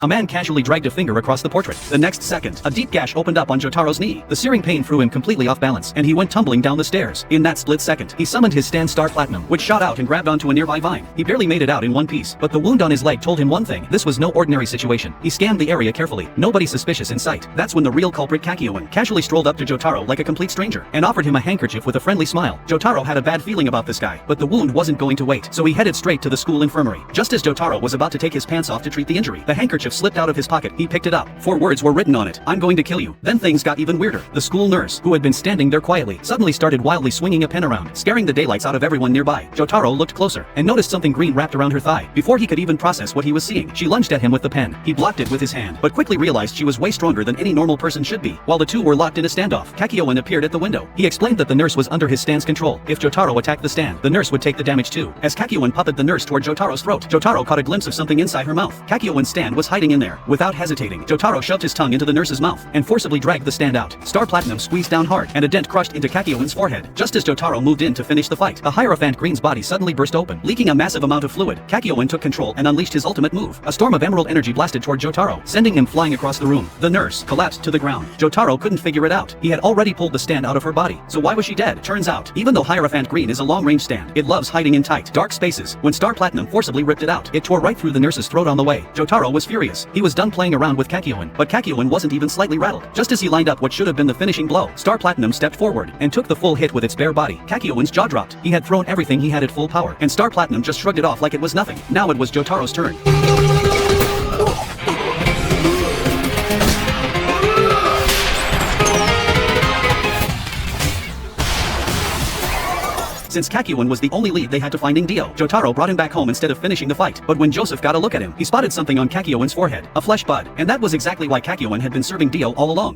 A man casually dragged a finger across the portrait. The next second, a deep gash opened up on Jotaro's knee. The searing pain threw him completely off balance, and he went tumbling down the stairs. In that split second, he summoned his stand Star Platinum, which shot out and grabbed onto a nearby vine. He barely made it out in one piece, but the wound on his leg told him one thing: this was no ordinary situation. He scanned the area carefully. Nobody suspicious in sight. That's when the real culprit Kakyōin casually strolled up to Jotaro like a complete stranger and offered him a handkerchief with a friendly smile. Jotaro had a bad feeling about this guy, but the wound wasn't going to wait, so he headed straight to the school infirmary. Just as Jotaro was about to take his pants off to treat the injury, the handkerchief slipped out of his pocket. He picked it up. 4 words were written on it: "I'm going to kill you." Then things got even weirder. The school nurse, who had been standing there quietly, suddenly started wildly swinging a pen around, scaring the daylights out of everyone nearby. Jotaro looked closer and noticed something green wrapped around her thigh. Before he could even process what he was seeing, she lunged at him with the pen. He blocked it with his hand, but quickly realized she was way stronger than any normal person should be. While the two were locked in a standoff, Kakyōin appeared at the window. He explained that the nurse was under his stand's control. If Jotaro attacked the stand, the nurse would take the damage too. As Kakyōin puppeted the nurse toward Jotaro's throat, Jotaro caught a glimpse of something inside her mouth. Kakyōin's stand was hiding in there. Without hesitating, Jotaro shoved his tongue into the nurse's mouth and forcibly dragged the stand out. Star Platinum squeezed down hard, and a dent crushed into Kakyōin's forehead. Just as Jotaro moved in to finish the fight, the Hierophant Green's body suddenly burst open, leaking a massive amount of fluid. Kakyōin took control and unleashed his ultimate move. A storm of emerald energy blasted toward Jotaro, sending him flying across the room. The nurse collapsed to the ground. Jotaro couldn't figure it out. He had already pulled the stand out of her body, so why was she dead? Turns out, even though Hierophant Green is a long-range stand, it loves hiding in tight, dark spaces. When Star Platinum forcibly ripped it out, it tore right through the nurse's throat on the way. Jotaro was furious. He was done playing around with Kakyōin, but Kakyōin wasn't even slightly rattled. Just as he lined up what should have been the finishing blow, Star Platinum stepped forward and took the full hit with its bare body. Kakyōin's jaw dropped. He had thrown everything he had at full power, and Star Platinum just shrugged it off like it was nothing. Now it was Jotaro's turn. Since Kakyōin was the only lead they had to find in Dio, Jotaro brought him back home instead of finishing the fight. But when Joseph got a look at him, he spotted something on Kakyōin's forehead, a flesh bud, and that was exactly why Kakyōin had been serving Dio all along.